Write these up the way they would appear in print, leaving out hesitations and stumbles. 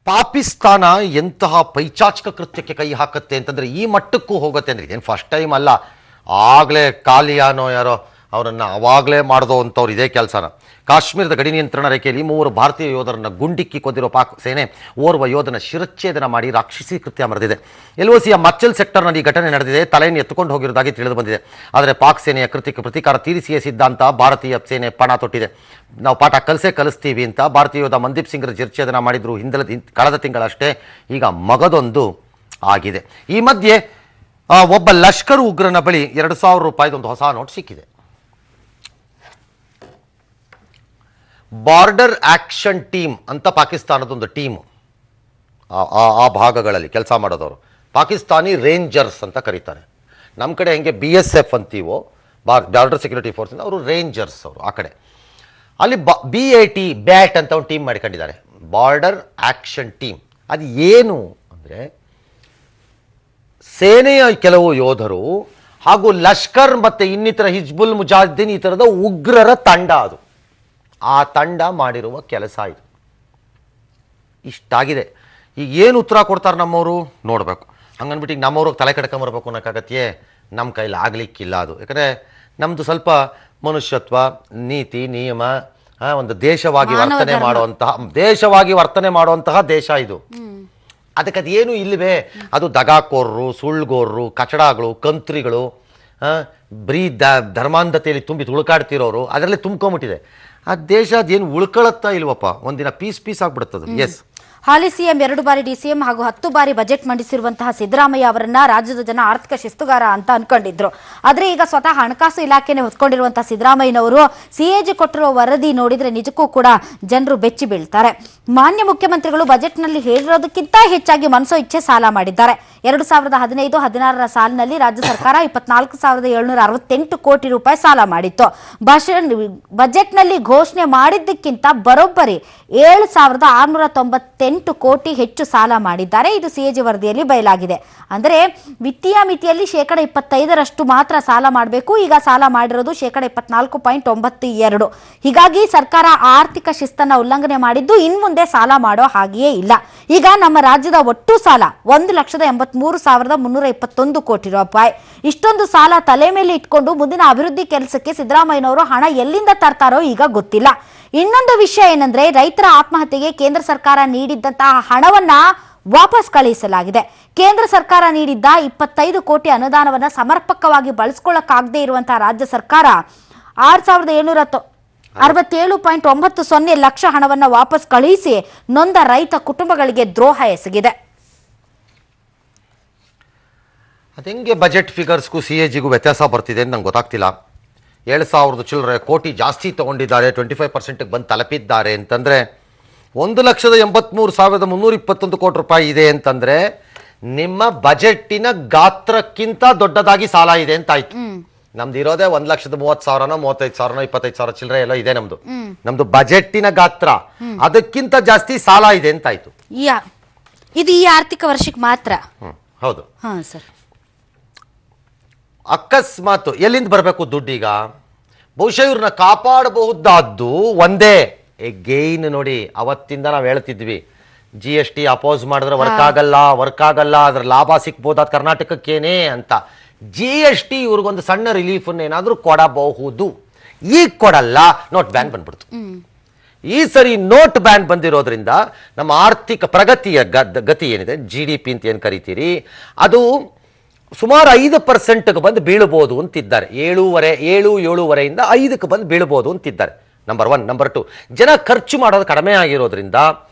ಪಾಕಿಸ್ತಾನ ಎಂತಹ ಪೈಚಾಚಿಕ ಕೃತ್ಯಕ್ಕೆ ಕೈ ಹಾಕುತ್ತೆ ಅಂತಂದ್ರೆ ಈ ಮಟ್ಟಕ್ಕೂ ಹೋಗುತ್ತೆ ಅಂದ್ರೆ ಇದೇನು ಫಸ್ಟ್ ಟೈಮ್ ಅಲ್ಲ. ಆಗಲೇ ಕಾಲಿಯಾನೋ ಯಾರೋ ಅವರನ್ನು ಅವಾಗಲೇ ಮಾಡಿದೋ ಅಂಥವ್ರು ಇದೇ ಕೆಲಸನ. ಕಾಶ್ಮೀರದ ಗಡಿ ನಿಯಂತ್ರಣ ರೇಖೆಯಲ್ಲಿ 3 ಭಾರತೀಯ ಯೋಧರನ್ನು ಗುಂಡಿಕ್ಕಿ ಕೊಂದಿರೋ ಪಾಕ್ ಸೇನೆ ಓರ್ವ ಯೋಧನ ಶಿರಚ್ಛೇದನ ಮಾಡಿ ರಾಕ್ಷಸಿ ಕೃತ್ಯ ಮೆರೆದಿದೆ. LOCಯ ಮಚ್ಚಲ್ ಸೆಕ್ಟರ್ನಲ್ಲಿ ಈ ಘಟನೆ ನಡೆದಿದೆ. ತಲೆಯನ್ನು ಎತ್ತುಕೊಂಡು ಹೋಗಿರೋದಾಗಿ ತಿಳಿದು ಬಂದಿದೆ. ಆದರೆ ಪಾಕ್ ಸೇನೆಯ ಕೃತ್ಯಕ್ಕೆ ಪ್ರತೀಕಾರ ತೀರಿಸಿಯೇ ಸಿದ್ಧಾಂತ ಭಾರತೀಯ ಸೇನೆ ಪಣ ತೊಟ್ಟಿದೆ. ನಾವು ಪಾಠ ಕಲಿಸ್ತೀವಿ ಅಂತ ಭಾರತೀಯ ಯೋಧ ಮಂದೀಪ್ ಸಿಂಗ್ರ ಶಿರಚ್ಛೇದನ ಮಾಡಿದ್ರು ಕಳೆದ ತಿಂಗಳಷ್ಟೇ. ಈಗ ಮಗದೊಂದು ಆಗಿದೆ. ಈ ಮಧ್ಯೆ ಒಬ್ಬ ಲಷ್ಕರ್ ಉಗ್ರನ ಬಳಿ 2,000 ರೂಪಾಯಿದೊಂದು ಹೊಸ ನೋಟ್ ಸಿಕ್ಕಿದೆ. ಬಾರ್ಡರ್ ಆಕ್ಷನ್ ಟೀಮ್ ಅಂತ ಪಾಕಿಸ್ತಾನದೊಂದು ಟೀಮು, ಆ ಭಾಗಗಳಲ್ಲಿ ಕೆಲಸ ಮಾಡೋದವರು ಪಾಕಿಸ್ತಾನಿ ರೇಂಜರ್ಸ್ ಅಂತ ಕರೀತಾರೆ. ನಮ್ಮ ಕಡೆ ಹೆಂಗೆ BSF ಅಂತೀವೋ ಬಾರ್ಡರ್ ಸೆಕ್ಯೂರಿಟಿ ಫೋರ್ಸ್, ಅವರು ರೇಂಜರ್ಸ್ ಅವರು ಆ ಕಡೆ. ಅಲ್ಲಿ BAT ಬ್ಯಾಟ್ ಅಂತ ಒಂದು ಟೀಮ್ ಮಾಡ್ಕೊಂಡಿದ್ದಾರೆ, ಬಾರ್ಡರ್ ಆಕ್ಷನ್ ಟೀಮ್. ಅದು ಏನು ಅಂದರೆ ಸೇನೆಯ ಕೆಲವು ಯೋಧರು ಹಾಗೂ ಲಷ್ಕರ್ ಮತ್ತು ಇನ್ನಿತರ ಹಿಜ್ಬುಲ್ ಮುಜಾಹಿದ್ದೀನ್ ಈ ಥರದ ಉಗ್ರರ ತಂಡ, ಅದು ಆ ತಂಡ ಮಾಡಿರುವ ಕೆಲಸ ಇದು. ಇಷ್ಟಾಗಿದೆ. ಈಗ ಏನು ಉತ್ತರ ಕೊಡ್ತಾರೆ ನಮ್ಮವರು ನೋಡಬೇಕು. ಹಂಗನ್ಬಿಟ್ಟು ಈಗ ನಮ್ಮವ್ರಿಗೆ ತಲೆ ಕಡ್ಕೊಂಬರ್ಬೇಕು ಅನ್ನೋಕ್ಕಾಗತ್ತೆ? ನಮ್ಮ ಕೈಲಿ ಆಗಲಿಕ್ಕಿಲ್ಲ ಅದು. ಯಾಕಂದರೆ ನಮ್ಮದು ಸ್ವಲ್ಪ ಮನುಷ್ಯತ್ವ, ನೀತಿ, ನಿಯಮ, ಒಂದು ದೇಶವಾಗಿ ವರ್ತನೆ ಮಾಡುವಂತಹ ದೇಶ ಇದು. ಅದಕ್ಕೆ ಅದೇನು ಇಲ್ಲವೇ? ಅದು ದಗಾಕೋರರು, ಸುಳ್ಗೋರರು, ಕಚಡಗಳು, ಕಂತ್ರಿಗಳು, ಬರೀ ಧರ್ಮಾಂಧತೆಯಲ್ಲಿ ತುಂಬಿ ತುಳುಕಾಡ್ತಿರೋರು ಅದರಲ್ಲಿ ತುಂಬ್ಕೊಂಬಿಟ್ಟಿದೆ. ಆ ದೇಶ ಅದೇನು ಉಳ್ಕೊಳತ್ತಾ ಇಲ್ವಪ್ಪ? ಒಂದಿನ ಪೀಸ್ ಆಗ್ಬಿಡುತ್ತದು. ಎಸ್, ಹಾಲಿ ಸಿಎಂ 2 ಬಾರಿ DCM ಹಾಗೂ 10 ಬಾರಿ ಬಜೆಟ್ ಮಂಡಿಸಿರುವಂತಹ ಸಿದ್ದರಾಮಯ್ಯ ಅವರನ್ನ ರಾಜ್ಯದ ಜನ ಆರ್ಥಿಕ ಶಿಸ್ತುಗಾರ ಅಂತ ಅನ್ಕೊಂಡಿದ್ರು. ಆದ್ರೆ ಈಗ ಸ್ವತಃ ಹಣಕಾಸು ಇಲಾಖೆನೆ ಹೊತ್ಕೊಂಡಿರುವಂತಹ ಸಿದ್ದರಾಮಯ್ಯನವರು CAG ಕೊಟ್ಟಿರುವ ವರದಿ ನೋಡಿದ್ರೆ ನಿಜಕ್ಕೂ ಕೂಡ ಜನರು ಬೆಚ್ಚಿ ಬೀಳ್ತಾರೆ. ಮಾನ್ಯ ಮುಖ್ಯಮಂತ್ರಿಗಳು ಬಜೆಟ್ನಲ್ಲಿ ಹೇಳಿರೋದಕ್ಕಿಂತ ಹೆಚ್ಚಾಗಿ ಮನಸೋ ಇಚ್ಛೆ ಸಾಲ ಮಾಡಿದ್ದಾರೆ. 2015-16 ಸಾಲಿನಲ್ಲಿ ರಾಜ್ಯ ಸರ್ಕಾರ 24,768 ಕೋಟಿ ರೂಪಾಯಿ ಸಾಲ ಮಾಡಿತ್ತು. ಬಜೆಟ್ನಲ್ಲಿ ಘೋಷಣೆ ಮಾಡಿದ್ದಕ್ಕಿಂತ ಬರೋಬ್ಬರಿ 7,698 ಕೋಟಿ ಹೆಚ್ಚು ಸಾಲ ಮಾಡಿದ್ದಾರೆ. ಇದು CAG ವರದಿಯಲ್ಲಿ ಬಯಲಾಗಿದೆ. ಅಂದರೆ ವಿತ್ತೀಯ ಮಿತಿಯಲ್ಲಿ 25% ಮಾತ್ರ ಸಾಲ ಮಾಡಬೇಕು. ಈಗ ಸಾಲ ಮಾಡಿರೋದು 24.92. ಹೀಗಾಗಿ ಸರ್ಕಾರ ಆರ್ಥಿಕ ಶಿಸ್ತನ್ನ ಉಲ್ಲಂಘನೆ ಮಾಡಿದ್ದು ಇನ್ಮುಂದೆ ಸಾಲ ಮಾಡೋ ಹಾಗೆಯೇ ಇಲ್ಲ. ಈಗ ನಮ್ಮ ರಾಜ್ಯದ ಒಟ್ಟು ಸಾಲ 1,83,321 ಕೋಟಿ ರೂಪಾಯಿ. ಇಷ್ಟೊಂದು ಸಾಲ ತಲೆ ಮೇಲೆ ಇಟ್ಕೊಂಡು ಮುಂದಿನ ಅಭಿವೃದ್ಧಿ ಕೆಲಸಕ್ಕೆ ಸಿದ್ದರಾಮಯ್ಯನವರು ಹಣ ಎಲ್ಲಿಂದ ತರ್ತಾರೋ ಈಗ ಗೊತ್ತಿಲ್ಲ. ಇನ್ನೊಂದು ವಿಷಯ ಏನಂದ್ರೆ, ರೈತರ ಆತ್ಮಹತ್ಯೆಗೆ ಕೇಂದ್ರ ಸರ್ಕಾರ ನೀಡಿದ್ದಂತಹ ಹಣವನ್ನ ವಾಪಸ್ ಕಳುಹಿಸಲಾಗಿದೆ. ಕೇಂದ್ರ ಸರ್ಕಾರ ನೀಡಿದ್ದ 25 ಕೋಟಿ ಅನುದಾನವನ್ನ ಸಮರ್ಪಕವಾಗಿ ಬಳಸ್ಕೊಳ್ಳಕ್ಕಾಗದೇ ಇರುವಂತಹ ರಾಜ್ಯ ಸರ್ಕಾರ 6,767.90 ಲಕ್ಷ ಹಣವನ್ನ ವಾಪಸ್ ಕಳುಹಿಸಿ ನೊಂದ ರೈತ ಕುಟುಂಬಗಳಿಗೆ ದ್ರೋಹ ಎಸಗಿದೆ. ಅದೆಂಗೆ ಬಜೆಟ್ ಫಿಗರ್ಸ್ಗೂ CAGಗೂ ವ್ಯತ್ಯಾಸ ಬರ್ತಿದೆ ಅಂತ ನಂಗೆ ಗೊತ್ತಾಗ್ತಿಲ್ಲ. 7,000 ಚಿಲ್ಲರೆ ಕೋಟಿ ಜಾಸ್ತಿ ತೊಗೊಂಡಿದ್ದಾರೆ, 25% ಬಂದು ತಲುಪಿದ್ದಾರೆ ಅಂತಂದರೆ 1,83,321 ಕೋಟಿ ರೂಪಾಯಿ ಇದೆ ಅಂತಂದರೆ ನಿಮ್ಮ ಬಜೆಟ್ಟಿನ ಗಾತ್ರಕ್ಕಿಂತ ದೊಡ್ಡದಾಗಿ ಸಾಲ ಇದೆ ಅಂತ ಆಯ್ತು. ನಮ್ದು ಇರೋದೇ 1,30,000ನೋ 35,000ನೋ 25,000 ಚಿಲ್ಲರೆ ಎಲ್ಲ ಇದೆ ನಮ್ದು ಬಜೆಟ್ಟಿನ ಗಾತ್ರ, ಅದಕ್ಕಿಂತ ಜಾಸ್ತಿ ಸಾಲ ಇದೆ ಅಂತ ಆಯ್ತು. ಇದು ಈ ಆರ್ಥಿಕ ವರ್ಷಕ್ಕೆ ಮಾತ್ರ. ಹೌದು ಸರ್. ಅಕಸ್ಮಾತ್ ಎಲ್ಲಿಂದ ಬರಬೇಕು ದುಡ್ಡೀಗ? ಬಹುಶಃ ಇವ್ರನ್ನ ಕಾಪಾಡಬಹುದಾದ್ದು ಒಂದೇ ಗೇನ್. ನೋಡಿ, ಅವತ್ತಿಂದ ನಾವು ಹೇಳ್ತಿದ್ವಿ GST ಅಪೋಸ್ ಮಾಡಿದ್ರೆ ವರ್ಕ್ ಆಗಲ್ಲ, ಅದ್ರ ಲಾಭ ಸಿಕ್ಬೋದಾದ ಕರ್ನಾಟಕಕ್ಕೇನೆ ಅಂತ. GST ಇವ್ರಿಗೊಂದು ಸಣ್ಣ ರಿಲೀಫನ್ನು ಏನಾದರೂ ಕೊಡಬಹುದು. ಈಗ ಕೊಡಲ್ಲ, ನೋಟ್ ಬ್ಯಾನ್ ಬಂದ್ಬಿಡ್ತು. ಈ ಸರಿ ನೋಟ್ ಬ್ಯಾನ್ ಬಂದಿರೋದ್ರಿಂದ ನಮ್ಮ ಆರ್ಥಿಕ ಪ್ರಗತಿಯ ಗತಿ ಏನಿದೆ, GDP ಅಂತ ಏನು ಕರಿತೀರಿ, ಅದು ಸುಮಾರು 5%ಗೆ ಬಂದು ಬೀಳ್ಬೋದು ಅಂತಿದ್ದಾರೆ. 7.5ಯಿಂದ 5ಕ್ಕೆ ಬಂದು ಬೀಳ್ಬೋದು ಅಂತಿದ್ದಾರೆ. ನಂಬರ್ 1. ನಂಬರ್ 2, ಜನ ಖರ್ಚು ಮಾಡೋದು ಕಡಿಮೆ ಆಗಿರೋದ್ರಿಂದ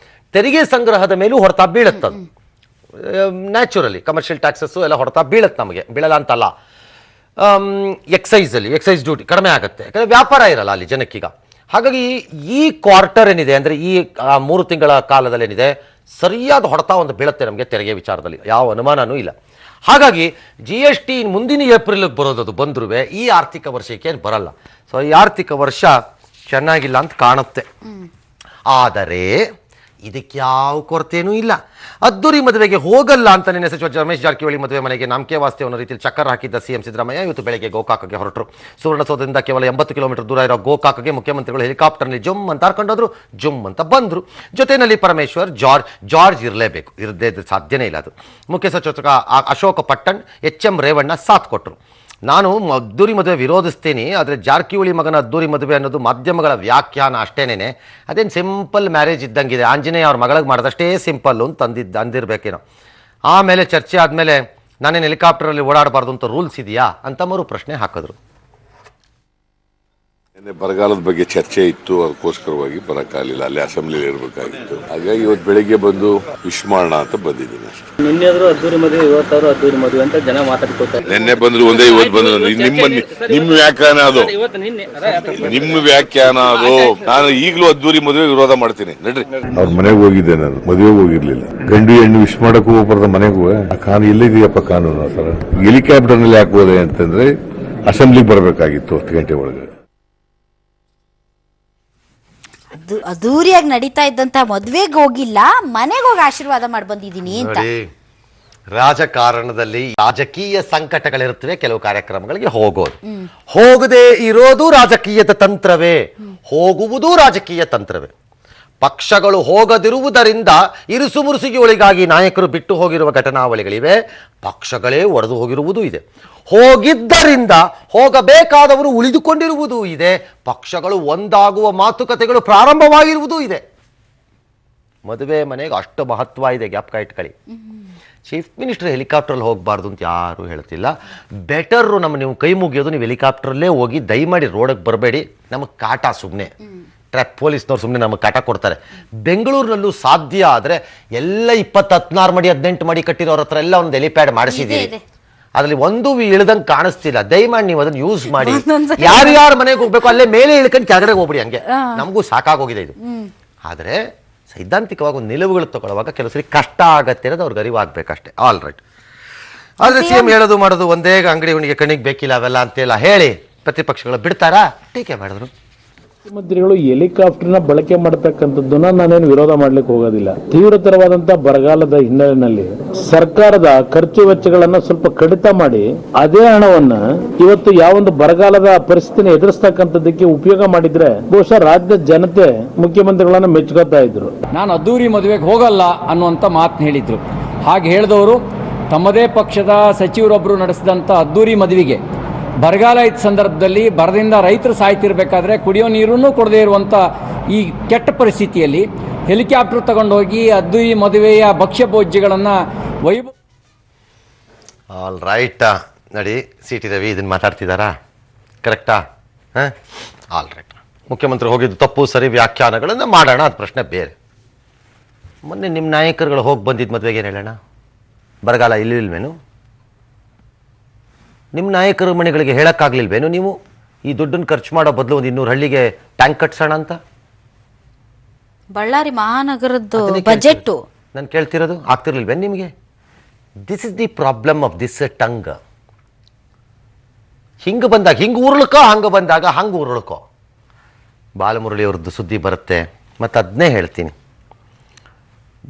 ತೆರಿಗೆ ಸಂಗ್ರಹದ ಮೇಲೂ ಹೊಡೆತ ಬೀಳುತ್ತದು. ನ್ಯಾಚುರಲಿ ಕಮರ್ಷಿಯಲ್ ಟ್ಯಾಕ್ಸಸ್ಸು ಎಲ್ಲ ಹೊಡೆತ ಬೀಳುತ್ತೆ, ನಮಗೆ ಬೀಳಲ್ಲ ಅಂತಲ್ಲ. ಎಕ್ಸೈಸ್ ಡ್ಯೂಟಿ ಕಡಿಮೆ ಆಗುತ್ತೆ, ಯಾಕಂದರೆ ವ್ಯಾಪಾರ ಇರಲ್ಲ ಅಲ್ಲಿ ಜನಕ್ಕೀಗ. ಹಾಗಾಗಿ ಈ ಕ್ವಾರ್ಟರ್ ಏನಿದೆ ಅಂದರೆ ಈ 3 ತಿಂಗಳ ಕಾಲದಲ್ಲಿ ಏನಿದೆ, ಸರಿಯಾದ ಹೊಡೆತ ಒಂದು ಬೀಳುತ್ತೆ ನಮಗೆ ತೆರಿಗೆ ವಿಚಾರದಲ್ಲಿ, ಯಾವ ಅನುಮಾನನೂ ಇಲ್ಲ. ಹಾಗಾಗಿ GST ಮುಂದಿನ ಏಪ್ರಿಲ್ಗೆ ಬರೋದು ಬಂದ್ರೂ ಈ ಆರ್ಥಿಕ ವರ್ಷಕ್ಕೆ ಏನು ಬರಲ್ಲ. ಸೊ ಈ ಆರ್ಥಿಕ ವರ್ಷ ಚೆನ್ನಾಗಿಲ್ಲ ಅಂತ ಕಾಣುತ್ತೆ. ಆದರೆ ಇದಕ್ಕೆ ಯಾವ ಕೊರತೆಯೂ ಇಲ್ಲ. ಅದ್ದೂರಿ ಮದುವೆಗೆ ಹೋಗಲ್ಲ ಅಂತ ನಿನ್ನೆ ಸಚಿವ ರಮೇಶ್ ಜಾರಕಿಹೊಳಿ ಮದುವೆ ಮನೆಗೆ ನಾಮಕೆ ವಾಸ್ತೆ ಅನ್ನೋ ರೀತಿಯಲ್ಲಿ ಚಕ್ಕರ್ ಹಾಕಿದ್ದ ಸಿಎಂ ಸಿದ್ದರಾಮಯ್ಯ ಇವತ್ತು ಬೆಳಗ್ಗೆ ಗೋಕಾಕ್ಗೆ ಹೊರಟರು. ಸುವರ್ಣಸೌಧದಿಂದ ಕೇವಲ 80 ಕಿಲೋಮೀಟರ್ ದೂರ ಇರೋ ಗೋಕಾಕ್ಗೆ ಮುಖ್ಯಮಂತ್ರಿಗಳು ಹೆಲಿಕಾಪ್ಟರ್ನಲ್ಲಿ ಜುಮ್ ಅಂತ ಹಾರ್ಕೊಂಡೋದ್ರು, ಜುಮ್ ಅಂತ ಬಂದರು. ಜೊತೆಯಲ್ಲಿ ಪರಮೇಶ್ವರ್ ಜಾರ್ಜ್ ಇರಲೇಬೇಕು, ಇರದೇ ಸಾಧ್ಯನೇ ಇಲ್ಲ. ಅದು ಮುಖ್ಯ ಸಚಿವ ಅಶೋಕ್ ಪಟ್ಟಣ್, HM ರೇವಣ್ಣ ಸಾಥ್ ಕೊಟ್ಟರು. ನಾನು ಅದ್ದೂರಿ ಮದುವೆ ವಿರೋಧಿಸ್ತೀನಿ, ಆದರೆ ಜಾರಕಿಹೊಳಿ ಮಗನ ಅದ್ದೂರಿ ಮದುವೆ ಅನ್ನೋದು ಮಾಧ್ಯಮಗಳ ವ್ಯಾಖ್ಯಾನ ಅಷ್ಟೇನೇನೆ. ಅದೇನು ಸಿಂಪಲ್ ಮ್ಯಾರೇಜ್ ಇದ್ದಂಗಿದೆ, ಆಂಜನೇಯ ಅವ್ರ ಮಗಳಿಗೆ ಮಾಡಿದಷ್ಟೇ ಸಿಂಪಲ್ಲು ಅಂತ ಅಂದಿರಬೇಕೇನೋ. ಆಮೇಲೆ ಚರ್ಚೆ ಆದಮೇಲೆ ನಾನೇನು ಹೆಲಿಕಾಪ್ಟರಲ್ಲಿ ಓಡಾಡಬಾರ್ದು ಅಂತ ರೂಲ್ಸ್ ಇದೆಯಾ ಅಂತ ಮರು ಪ್ರಶ್ನೆ ಹಾಕಿದ್ರು. ಬರಗಾಲದ ಬಗ್ಗೆ ಚರ್ಚೆ ಇತ್ತು, ಅದಕ್ಕೋಸ್ಕರವಾಗಿ ಬರಕ್ಕಾಗಲಿಲ್ಲ, ಅಲ್ಲಿ ಅಸೆಂಬ್ಲಿಲಿ ಇರಬೇಕಾಗಿತ್ತು. ಹಾಗಾಗಿ ಇವತ್ತು ಬೆಳಿಗ್ಗೆ ಬಂದು ವಿಶ್ ಮಾಡೋಣ ಅಂತ ಬಂದಿದ್ದೀನಿ ಅಷ್ಟೇ. ನಿನ್ನೆದ್ರು ಅದ್ದೂರಿ ಮದುವೆ, ಇವತ್ತಾದ್ರು ಅದ್ದೂರಿ ಮದುವೆ ಅಂತ ಜನ ಮಾತಾಡ್ಕೊತಾರೆ. ನಿನ್ನೆ ಬಂದ್ರು ಒಂದೇ, ಇವತ್ತು ಬಂದ್ರು ನಿಮ್ಮ ವ್ಯಾಖ್ಯಾನ ಅದು, ನಿಮ್ಮ ವ್ಯಾಖ್ಯಾನ ಅದು. ನಾನು ಈಗಲೂ ಅದ್ದೂರಿ ಮದುವೆ ವಿರೋಧ ಮಾಡ್ತೀನಿ. ನಡ್ರಿ, ಅವ್ರ ಮನೆಗೆ ಹೋಗಿದ್ದೆ, ನಾನು ಮದುವೆಗೆ ಹೋಗಿರ್ಲಿಲ್ಲ. ಗಂಡು ಹೆಣ್ಣು ವಿಶ್ ಮಾಡಕ್ಕೂ ಹೋಗ್ಬಾರ್ದ ಮನೆಗೂ. ಎಲ್ಲಿದೆಯಪ್ಪ ಕಾನೂನು ಸರ್? ಹೆಲಿಕಾಪ್ಟರ್ ನಲ್ಲಿ ಯಾಕೆ ಹೋದೆ ಅಂತಂದ್ರೆ ಅಸೆಂಬ್ಲಿಗೆ ಬರಬೇಕಾಗಿತ್ತು 10 ಗಂಟೆ ಒಳಗೆ. ಅದ್ದೂರಿಯಾಗಿ ನಡೀತಾ ಇದ್ದಂತ ಮದ್ವೆಗೆ ಹೋಗಿಲ್ಲ, ಮನೆಗೆ ಹೋಗಿ ಆಶೀರ್ವಾದ ಮಾಡಿ ಬಂದಿದ್ದೀನಿ ಅಂತ. ರಾಜಕಾರಣದಲ್ಲಿ ರಾಜಕೀಯ ಸಂಕಟಗಳಿರುತ್ತವೆ, ಕೆಲವು ಕಾರ್ಯಕ್ರಮಗಳಿಗೆ ಹೋಗೋದು, ಹೋಗದೆ ಇರೋದು ರಾಜಕೀಯದ ತಂತ್ರವೇ, ಹೋಗುವುದು ರಾಜಕೀಯ ತಂತ್ರವೇ. ಪಕ್ಷಗಳು ಹೋಗದಿರುವುದರಿಂದ ಇರುಸು ಮುರುಸಿಗೆ ಒಳಗಾಗಿ ನಾಯಕರು ಬಿಟ್ಟು ಹೋಗಿರುವ ಘಟನಾವಳಿಗಳಿವೆ, ಪಕ್ಷಗಳೇ ಒಡೆದು ಹೋಗಿರುವುದೂ ಇದೆ. ಹೋಗಿದ್ದರಿಂದ ಹೋಗಬೇಕಾದವರು ಉಳಿದುಕೊಂಡಿರುವುದೂ ಇದೆ, ಪಕ್ಷಗಳು ಒಂದಾಗುವ ಮಾತುಕತೆಗಳು ಪ್ರಾರಂಭವಾಗಿರುವುದೂ ಇದೆ. ಮದುವೆ ಮನೆಗೆ ಅಷ್ಟು ಮಹತ್ವ ಇದೆ, ಜ್ಞಾಪಕ ಇಟ್ಕೊಳ್ಳಿ. ಚೀಫ್ ಮಿನಿಸ್ಟರ್ ಹೆಲಿಕಾಪ್ಟ್ರಲ್ಲಿ ಹೋಗಬಾರ್ದು ಅಂತ ಯಾರು ಹೇಳ್ತಿಲ್ಲ. ಬೆಟರು ನೀವು ಕೈ ಮುಗಿಯೋದು, ನೀವು ಹೆಲಿಕಾಪ್ಟ್ರಲ್ಲೇ ಹೋಗಿ ದಯಮಾಡಿ ರೋಡಿಗೆ ಬರಬೇಡಿ, ನಮಗೆ ಕಾಟ ಸುಮ್ಮನೆ. ಪೊಲೀಸ್ನವ್ರು ಸುಮ್ಮನೆ ನಮಗೆ ಕಾಟ ಕೊಡ್ತಾರೆ. ಬೆಂಗಳೂರಿನಲ್ಲೂ ಸಾಧ್ಯ ಆದರೆ ಎಲ್ಲ 16 ಮಡಿ 18 ಮಡಿ ಕಟ್ಟಿರೋರ ಹತ್ರ ಎಲ್ಲ ಒಂದು ಹೆಲಿಪ್ಯಾಡ್ ಮಾಡಿಸಿದ್ದೀರಿ, ಅದರಲ್ಲಿ ಒಂದು ಇಳ್ದಂಗೆ ಕಾಣಿಸ್ತಿಲ್ಲ. ದಯಮಾಡಿ ನೀವು ಅದನ್ನ ಯೂಸ್ ಮಾಡಿ. ಯಾರ್ಯಾರ ಮನೆಗೆ ಹೋಗ್ಬೇಕು ಅಲ್ಲೇ ಮೇಲೆ ಇಳ್ಕೊಂಡು ಕೆಳಗಡೆ ಹೋಗ್ಬಿಡಿ, ಹಂಗೆ ನಮಗೂ ಸಾಕಾಗೋಗಿದೆ ಇದು. ಆದರೆ ಸೈದ್ಧಾಂತಿಕವಾಗಿ ಒಂದು ನಿಲುವುಗಳು ತಗೊಳ್ಳುವಾಗ ಕೆಲವು ಸರಿ ಕಷ್ಟ ಆಗತ್ತೆ ಅನ್ನೋದು ಅವ್ರಿಗೆ ಅರಿವಾಗಬೇಕಷ್ಟೇ. All right. ಆದರೆ ಸಿಎಂ ಹೇಳೋದು ಮಾಡೋದು ಒಂದೇ, ಅಂಗಡಿ ಹುಣಿಗೆ ಕಣ್ಣಿಗೆ ಬೇಕಿಲ್ಲ ಅವೆಲ್ಲ ಅಂತೆಲ್ಲ ಹೇಳಿ ಪ್ರತಿಪಕ್ಷಗಳು ಬಿಡ್ತಾರಾ? ಟೀಕೆ ಮಾಡಿದ್ರು. ಮುಖ್ಯಮಂತ್ರಿಗಳು ಹೆಲಿಕಾಪ್ಟರ್ನ ಬಳಕೆ ಮಾಡತಕ್ಕಂಥದ್ದನ್ನ ನಾನೇನು ವಿರೋಧ ಮಾಡ್ಲಿಕ್ಕೆ ಹೋಗೋದಿಲ್ಲ. ತೀವ್ರತರವಾದಂತಹ ಬರಗಾಲದ ಹಿನ್ನೆಲೆಯಲ್ಲಿ ಸರ್ಕಾರದ ಖರ್ಚು ವೆಚ್ಚಗಳನ್ನ ಸ್ವಲ್ಪ ಕಡಿತ ಮಾಡಿ ಅದೇ ಹಣವನ್ನ ಇವತ್ತು ಯಾವೊಂದು ಬರಗಾಲದ ಪರಿಸ್ಥಿತಿನ ಎದುರಿಸ್ತಕ್ಕಂಥದ್ದಕ್ಕೆ ಉಪಯೋಗ ಮಾಡಿದ್ರೆ ಬಹುಶಃ ರಾಜ್ಯದ ಜನತೆ ಮುಖ್ಯಮಂತ್ರಿಗಳನ್ನ ಮೆಚ್ಚುತ್ತಾ ಇದ್ರು. ನಾನು ಅದ್ದೂರಿ ಮದುವೆಗೆ ಹೋಗಲ್ಲ ಅನ್ನುವಂಥ ಮಾತನ್ನ ಹೇಳಿದ್ರು. ಹಾಗೆ ಹೇಳಿದವರು ತಮ್ಮದೇ ಪಕ್ಷದ ಸಚಿವರೊಬ್ಬರು ನಡೆಸಿದಂಥ ಅದ್ದೂರಿ ಮದುವೆಗೆ ಬರಗಾಲ ಇದ್ದ ಸಂದರ್ಭದಲ್ಲಿ ಬರದಿಂದ ರೈತರು ಸಾಯ್ತಿರ್ಬೇಕಾದ್ರೆ ಕುಡಿಯೋ ನೀರನ್ನು ಕೊಡದೇ ಇರುವಂಥ ಈ ಕೆಟ್ಟ ಪರಿಸ್ಥಿತಿಯಲ್ಲಿ ಹೆಲಿಕಾಪ್ಟರ್ ತಗೊಂಡೋಗಿ ಅದ್ದೂರಿ ಮದುವೆಯ ಭಕ್ಷ್ಯ ಭೋಜ್ಯಗಳನ್ನು ವೈಭವ. All right. ನಡಿ, CT ರವಿ ಇದನ್ನು ಮಾತಾಡ್ತಿದ್ದಾರಾ? ಕರೆಕ್ಟಾ? ಹಾಂ, ಆಲ್ ರೈಟ್. ಮುಖ್ಯಮಂತ್ರಿ ಹೋಗಿದ್ದು ತಪ್ಪು ಸರಿ ವ್ಯಾಖ್ಯಾನಗಳನ್ನು ಮಾಡೋಣ, ಅದು ಪ್ರಶ್ನೆ ಬೇರೆ. ಮೊನ್ನೆ ನಿಮ್ಮ ನಾಯಕರುಗಳು ಹೋಗಿ ಬಂದಿದ್ದು ಮದುವೆಗೆ ಏನು ಹೇಳೋಣ? ಬರಗಾಲ ಇಲ್ಲಿಲ್ವೇನು? ನಿಮ್ಮ ನಾಯಕರ ಮನೆಗಳಿಗೆ ಹೇಳೋಕ್ಕಾಗಲಿಲ್ವೇನು ನೀವು ಈ ದುಡ್ಡನ್ನು ಖರ್ಚು ಮಾಡೋ ಬದಲು ಒಂದು 200 ಹಳ್ಳಿಗೆ ಟ್ಯಾಂಕ್ ಕಟ್ಸೋಣ ಅಂತ? ಬಳ್ಳಾರಿ ಮಹಾನಗರದ್ದು ಬಜೆಟ್ ನಾನು ಕೇಳ್ತಿರೋದು ಆಗ್ತಿರ್ಲಿಲ್ವೇನು ನಿಮಗೆ? This is the problem of this tongue. ಹಿಂಗೆ ಬಂದಾಗ ಹಿಂಗೆ ಉರುಳ್ಕೋ, ಹಂಗೆ ಬಂದಾಗ ಹಂಗೆ ಉರುಳ್ಕೋ. ಬಾಲಮುರಳಿ ಅವ್ರದ್ದು ಸುದ್ದಿ ಬರುತ್ತೆ, ಮತ್ತು ಅದನ್ನೇ ಹೇಳ್ತೀನಿ,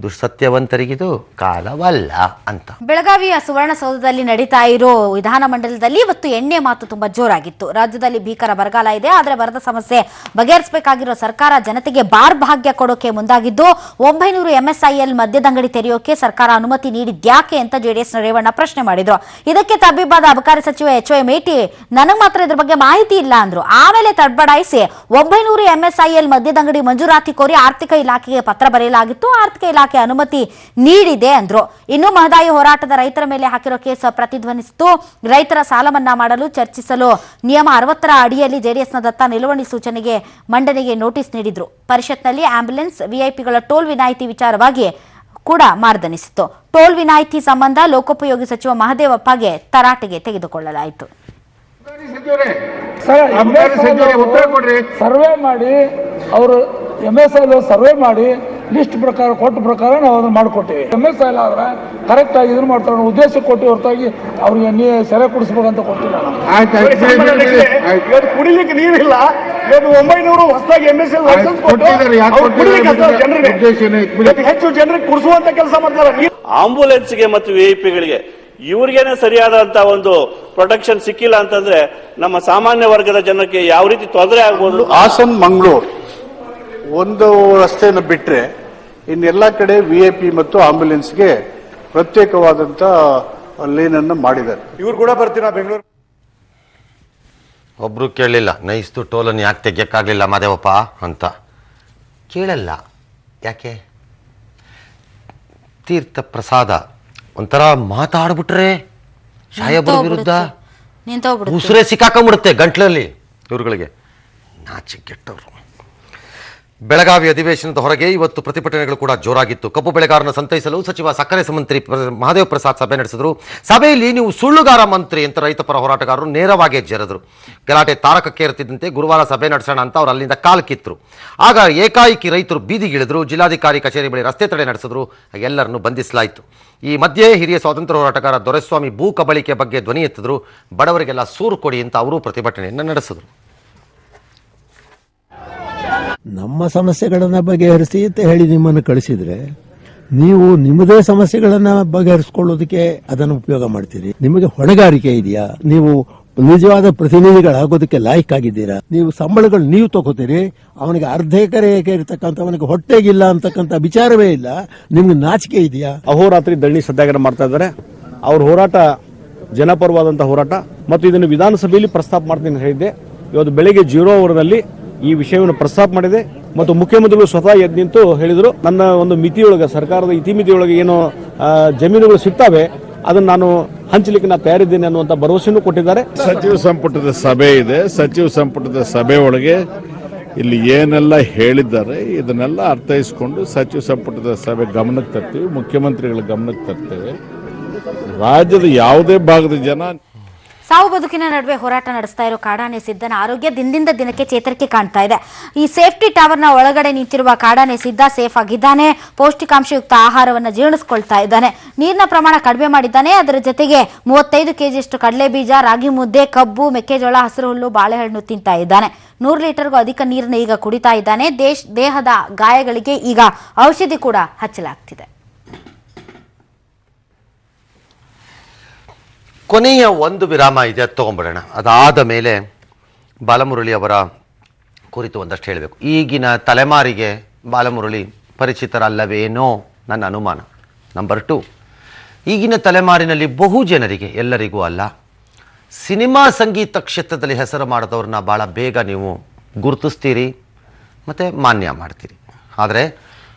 ದುಸ್ಸತ್ಯವಂತರಿಗಿದು ಕಾಲವಲ್ಲ ಅಂತ. ಬೆಳಗಾವಿಯ ಸುವರ್ಣಸೌಧದಲ್ಲಿ ನಡೀತಾ ಇರೋ ವಿಧಾನಮಂಡಲದಲ್ಲಿ ಇವತ್ತು ಎಣ್ಣೆ ಮಾತು ತುಂಬಾ ಜೋರಾಗಿತ್ತು. ರಾಜ್ಯದಲ್ಲಿ ಭೀಕರ ಬರಗಾಲ ಇದೆ, ಆದರೆ ಬರದ ಸಮಸ್ಯೆ ಬಗೆಹರಿಸಬೇಕಾಗಿರೋ ಸರ್ಕಾರ ಜನತೆಗೆ ಬಾರ್ ಭಾಗ್ಯ ಕೊಡೋಕೆ ಮುಂದಾಗಿದ್ದು 900 MSIL ಮದ್ಯದಂಗಡಿ ತೆರೆಯೋಕೆ ಸರ್ಕಾರ ಅನುಮತಿ ನೀಡಿದ್ಯಾಕೆ ಅಂತ JDS ರೇವಣ್ಣ ಪ್ರಶ್ನೆ ಮಾಡಿದ್ರು. ಇದಕ್ಕೆ ತಬ್ಬಿಬ್ಬಾದ ಅಬಕಾರಿ ಸಚಿವ HY ಮೇಟಿ ನನಗೆ ಮಾತ್ರ ಇದ್ರ ಬಗ್ಗೆ ಮಾಹಿತಿ ಇಲ್ಲ ಅಂದ್ರು. ಆಮೇಲೆ ತಡ್ಬಡಾಯಿಸಿ 900 MSIL ಮದ್ಯದಂಗಡಿ ಮಂಜೂರಾತಿ ಕೋರಿ ಆರ್ಥಿಕ ಇಲಾಖೆಗೆ ಪತ್ರ ಬರೆಯಲಾಗಿತ್ತು, ಆರ್ಥಿಕ ಇಲಾಖೆ ಅನುಮತಿ ನೀಡಿದೆ ಅಂದ್ರು. ಇನ್ನು ಮಹದಾಯಿ ಹೋರಾಟದ ರೈತರ ಮೇಲೆ ಹಾಕಿರೋ ಕೇಸ್ ಪ್ರತಿಧ್ವನಿಸಿತು. ರೈತರ ಸಾಲ ಮನ್ನಾ ಮಾಡಲು ಚರ್ಚಿಸಲು ನಿಯಮ 60ರ ಅಡಿಯಲ್ಲಿ JDSನ ದತ್ತ ನಿಲುವಳಿ ಸೂಚನೆಗೆ ಮಂಡನೆಗೆ ನೋಟಿಸ್ ನೀಡಿದ್ರು. ಪರಿಷತ್ನಲ್ಲಿ ಆಂಬ್ಯುಲೆನ್ಸ್ ವಿಐಪಿಗಳ ಟೋಲ್ ವಿನಾಯಿತಿ ವಿಚಾರವಾಗಿ ಕೂಡ ಮಾರ್ದನಿಸಿತ್ತು. ಟೋಲ್ ವಿನಾಯಿತಿ ಸಂಬಂಧ ಲೋಕೋಪಯೋಗಿ ಸಚಿವ ಮಹದೇವಪ್ಪಗೆ ತರಾಟೆಗೆ ತೆಗೆದುಕೊಳ್ಳಲಾಯಿತು. ಸರ್ವೆ ಮಾಡಿ ಅವರು MSIL ಸರ್ವೆ ಮಾಡಿ ಲಿಸ್ಟ್ ಪ್ರಕಾರ ಕೊಟ್ಟ ಪ್ರಕಾರ ನಾವು ಅದನ್ನ ಮಾಡಿಕೊಟ್ಟಿವಿ. MSIL ಆದ್ರೆ ಕರೆಕ್ಟ್ ಆಗಿ ಇದನ್ನ ಮಾಡ್ತಾರೆ, ಉದ್ದೇಶ ಕೊಟ್ಟು ಹೊರತಾಗಿ ಅವ್ರಿಗೆ ಸೆರೆ ಕೊಡಿಸ್ಬೇಕಂತ ಕೊಟ್ಟಿಲ್ಲ. ಕುಡಿಲಿಕ್ಕೆ ನೀರಿಲ್ಲ, 900 ಹೊಸದಾಗಿ MSL ಲೈಸೆನ್ಸ್ ಕೊಟ್ಟು ಜನರಿಗೆ ಹೆಚ್ಚು ಜನರಿಗೆ ಕುಡಿಸುವಂತ ಕೆಲಸ ಮಾಡ್ತಾರೆ. ಆಂಬುಲೆನ್ಸ್ಗೆ ಮತ್ತು ವಿಐಪಿಗಳಿಗೆ ಇವ್ರಿಗೇನೆ ಸರಿಯಾದಂತ ಒಂದು ಪ್ರೊಟೆಕ್ಷನ್ ಸಿಕ್ಕಿಲ್ಲ ಅಂತಂದ್ರೆ ನಮ್ಮ ಸಾಮಾನ್ಯ ವರ್ಗದ ಜನಕ್ಕೆ ಯಾವ ರೀತಿ ತೊಂದರೆ ಆಗ್ಬೋದು. ಹಾಸನ್ ಮಂಗಳೂರು ಒಂದು ರಸ್ತೆಯನ್ನು ಬಿಟ್ರೆ ಇನ್ನೆಲ್ಲ ಕಡೆ VIP ಮತ್ತು ಆಂಬ್ಯುಲೆನ್ಸ್ಗೆ ಪ್ರತ್ಯೇಕವಾದಂತ ಲೇನ್ ಅನ್ನು ಮಾಡಿದ್ದಾರೆ. ಇವ್ರು ಕೂಡ ಬರ್ತೀರಾ ಬೆಂಗಳೂರು? ಒಬ್ರು ಕೇಳಲಿಲ್ಲ ನೈಸ್ತು ಟೋಲನ್ನು ಯಾಕೆ ತೆಗಿಯಕ್ಕಾಗಲಿಲ್ಲ ಮಾದೇವಪ್ಪ ಅಂತ ಕೇಳಲ್ಲ. ಯಾಕೆ? ತೀರ್ಥ ಪ್ರಸಾದ ಒಂಥರ ಮಾತಾಡ್ಬಿಟ್ರೆ ಸಾಹೇಬರ ವಿರುದ್ಧ ಉಸಿರೇ ಸಿಕ್ಕಾಕೊಂಡ್ಬಿಡುತ್ತೆ ಗಂಟ್ಲಲ್ಲಿ ಇವ್ರುಗಳಿಗೆ. ನಾಚಿಕೆಟ್ಟವರು. ಬೆಳಗಾವಿ ಅಧಿವೇಶನದ ಹೊರಗೆ ಇವತ್ತು ಪ್ರತಿಭಟನೆಗಳು ಕೂಡ ಜೋರಾಗಿತ್ತು. ಕಬ್ಬು ಬೆಳೆಗಾರನ ಸಂತೈಸಲು ಸಚಿವ ಸಕ್ಕರೆ ಮಂತ್ರಿ ಮಹಾದೇವ ಪ್ರಸಾದ್ ಸಭೆ ನಡೆಸಿದರು. ಸಭೆಯಲ್ಲಿ ನೀವು ಸುಳ್ಳುಗಾರ ಮಂತ್ರಿ ಅಂತ ರೈತ ಪರ ಹೋರಾಟಗಾರರು ನೇರವಾಗಿ ಜರೆದರು. ಗಲಾಟೆ ತಾರಕಕ್ಕೇರುತ್ತಿದ್ದಂತೆ ಗುರುವಾರ ಸಭೆ ನಡೆಸೋಣ ಅಂತ ಅವ್ರು ಅಲ್ಲಿಂದ ಕಾಲು ಕಿತ್ತರು. ಆಗ ಏಕಾಏಕಿ ರೈತರು ಬೀದಿಗಿಳಿದ್ರು. ಜಿಲ್ಲಾಧಿಕಾರಿ ಕಚೇರಿ ಬಳಿ ರಸ್ತೆ ತಡೆ ನಡೆಸಿದ್ರು. ಎಲ್ಲರನ್ನು ಬಂಧಿಸಲಾಯಿತು. ಈ ಮಧ್ಯೆ ಹಿರಿಯ ಸ್ವಾತಂತ್ರ್ಯ ಹೋರಾಟಗಾರ ದೊರೆಸ್ವಾಮಿ ಭೂ ಕಬಳಿಕೆ ಬಗ್ಗೆ ಧ್ವನಿ ಎತ್ತಿದ್ರು. ಬಡವರಿಗೆಲ್ಲ ಸೂರು ಕೊಡಿ ಅಂತ ಅವರು ಪ್ರತಿಭಟನೆಯನ್ನು ನಡೆಸಿದ್ರು. ನಮ್ಮ ಸಮಸ್ಯೆಗಳನ್ನ ಬಗೆಹರಿಸಿ ಅಂತ ಹೇಳಿ ನಿಮ್ಮನ್ನು ಕಳಿಸಿದ್ರೆ ನೀವು ನಿಮ್ಮದೇ ಸಮಸ್ಯೆಗಳನ್ನ ಬಗೆಹರಿಸಿಕೊಳ್ಳೋದಕ್ಕೆ ಅದನ್ನು ಉಪಯೋಗ ಮಾಡ್ತೀರಿ. ನಿಮಗೆ ಹೊಣೆಗಾರಿಕೆ ಇದೆಯಾ? ನೀವು ನಿಜವಾದ ಪ್ರತಿನಿಧಿಗಳಾಗೋದಕ್ಕೆ ಲಾಯ್ಕ್ ಆಗಿದ್ದೀರಾ? ನೀವು ಸಂಬಳಗಳು ನೀವು ತಗೋತೀರಿ, ಅವನಿಗೆ ಅರ್ಧ ಎಕರೆ ಇರತಕ್ಕಂಥವನಿಗೆ ಹೊಟ್ಟೆಗಿಲ್ಲ ಅಂತಕ್ಕಂಥ ವಿಚಾರವೇ ಇಲ್ಲ. ನಿಮ್ಗೆ ನಾಚಿಕೆ ಇದೆಯಾ? ಅಹೋರಾತ್ರಿ ಧರಣಿ ಸತ್ಯಾಗ್ರಹ ಮಾಡ್ತಾ ಇದ್ದಾರೆ. ಅವ್ರ ಹೋರಾಟ ಜನಪರವಾದಂತಹ ಹೋರಾಟ ಮತ್ತು ಇದನ್ನು ವಿಧಾನಸಭೆಯಲ್ಲಿ ಪ್ರಸ್ತಾಪ ಮಾಡ್ತೀನಿ ಹೇಳಿದ್ದೆ. ಇವತ್ತು ಬೆಳಗ್ಗೆ 0 ಅವರ್ನಲ್ಲಿ ಈ ವಿಷಯವನ್ನು ಪ್ರಸ್ತಾಪ ಮಾಡಿದೆ ಮತ್ತು ಮುಖ್ಯಮಂತ್ರಿಗಳು ಸ್ವತಃ ಎದ್ದು ನಿಂತು ಹೇಳಿದರು, ನನ್ನ ಒಂದು ಮಿತಿಯೊಳಗೆ ಸರ್ಕಾರದ ಇತಿಮಿತಿಯೊಳಗೆ ಏನು ಜಮೀನುಗಳು ಸಿಗ್ತವೆ ಅದನ್ನು ನಾನು ಹಂಚಲಿಕ್ಕೆ ನಾನು ತಯಾರಿದ್ದೇನೆ ಅನ್ನುವಂಥ ಭರವಸೆಯನ್ನು ಕೊಟ್ಟಿದ್ದಾರೆ. ಸಚಿವ ಸಂಪುಟದ ಸಭೆ ಇದೆ. ಸಚಿವ ಸಂಪುಟದ ಸಭೆ ಒಳಗೆ ಇಲ್ಲಿ ಏನೆಲ್ಲ ಹೇಳಿದ್ದಾರೆ ಇದನ್ನೆಲ್ಲ ಅರ್ಥೈಸಿಕೊಂಡು ಸಚಿವ ಸಂಪುಟದ ಸಭೆ ಗಮನಕ್ಕೆ ತರ್ತೀವಿ, ಮುಖ್ಯಮಂತ್ರಿಗಳ ಗಮನಕ್ಕೆ ತರ್ತೇವೆ. ರಾಜ್ಯದ ಯಾವುದೇ ಭಾಗದ ಜನ ಸಾವು ಬದುಕಿನ ನಡುವೆ ಹೋರಾಟ ನಡೆಸ್ತಾ ಇರೋ ಕಾಡಾನೆ ಸಿದ್ದನ ಆರೋಗ್ಯ ದಿನದಿಂದ ದಿನಕ್ಕೆ ಚೇತರಿಕೆ ಕಾಣ್ತಾ ಇದೆ. ಈ ಸೇಫ್ಟಿ ಟವರ್ನ ಒಳಗಡೆ ನಿಂತಿರುವ ಕಾಡಾನೆ ಸಿದ್ದ ಸೇಫ್ ಆಗಿದ್ದಾನೆ. ಪೌಷ್ಟಿಕಾಂಶಯುಕ್ತ ಆಹಾರವನ್ನು ಜೀರ್ಣಿಸ್ಕೊಳ್ತಾ ಇದ್ದಾನೆ. ನೀರಿನ ಪ್ರಮಾಣ ಕಡಿಮೆ ಮಾಡಿದ್ದಾನೆ. ಅದರ ಜೊತೆಗೆ 35 ಕೆಜಿಯಷ್ಟು ಕಡಲೆ ಬೀಜ, ರಾಗಿ ಮುದ್ದೆ, ಕಬ್ಬು, ಮೆಕ್ಕೆಜೋಳ, ಹಸಿರು ಹುಲ್ಲು, ಬಾಳೆಹಣ್ಣು ತಿಂತಾ ಇದ್ದಾನೆ. 100 ಲೀಟರ್ಗೂ ಅಧಿಕ ನೀರನ್ನು ಈಗ ಕುಡಿತಾ ಇದ್ದಾನೆ. ದೇಹದ ಗಾಯಗಳಿಗೆ ಈಗ ಔಷಧಿ ಕೂಡ ಹಚ್ಚಲಾಗ್ತಿದೆ. ಕೊನೆಯ ಒಂದು ವಿರಾಮ ಇದೆ, ತಗೊಂಡ್ಬಿಡೋಣ. ಅದಾದ ಮೇಲೆ ಬಾಲಮುರಳಿ ಅವರ ಕುರಿತು ಒಂದಷ್ಟು ಹೇಳಬೇಕು. ಈಗಿನ ತಲೆಮಾರಿಗೆ ಬಾಲಮುರಳಿ ಪರಿಚಿತರಲ್ಲವೇನೋ ನನ್ನ ಅನುಮಾನ. ನಂಬರ್ 2, ಈಗಿನ ತಲೆಮಾರಿನಲ್ಲಿ ಬಹು ಜನರಿಗೆ, ಎಲ್ಲರಿಗೂ ಅಲ್ಲ, ಸಿನಿಮಾ ಸಂಗೀತ ಕ್ಷೇತ್ರದಲ್ಲಿ ಹೆಸರು ಮಾಡಿದವ್ರನ್ನ ಭಾಳ ಬೇಗ ನೀವು ಗುರುತಿಸ್ತೀರಿ ಮತ್ತು ಮಾನ್ಯ ಮಾಡ್ತೀರಿ. ಆದರೆ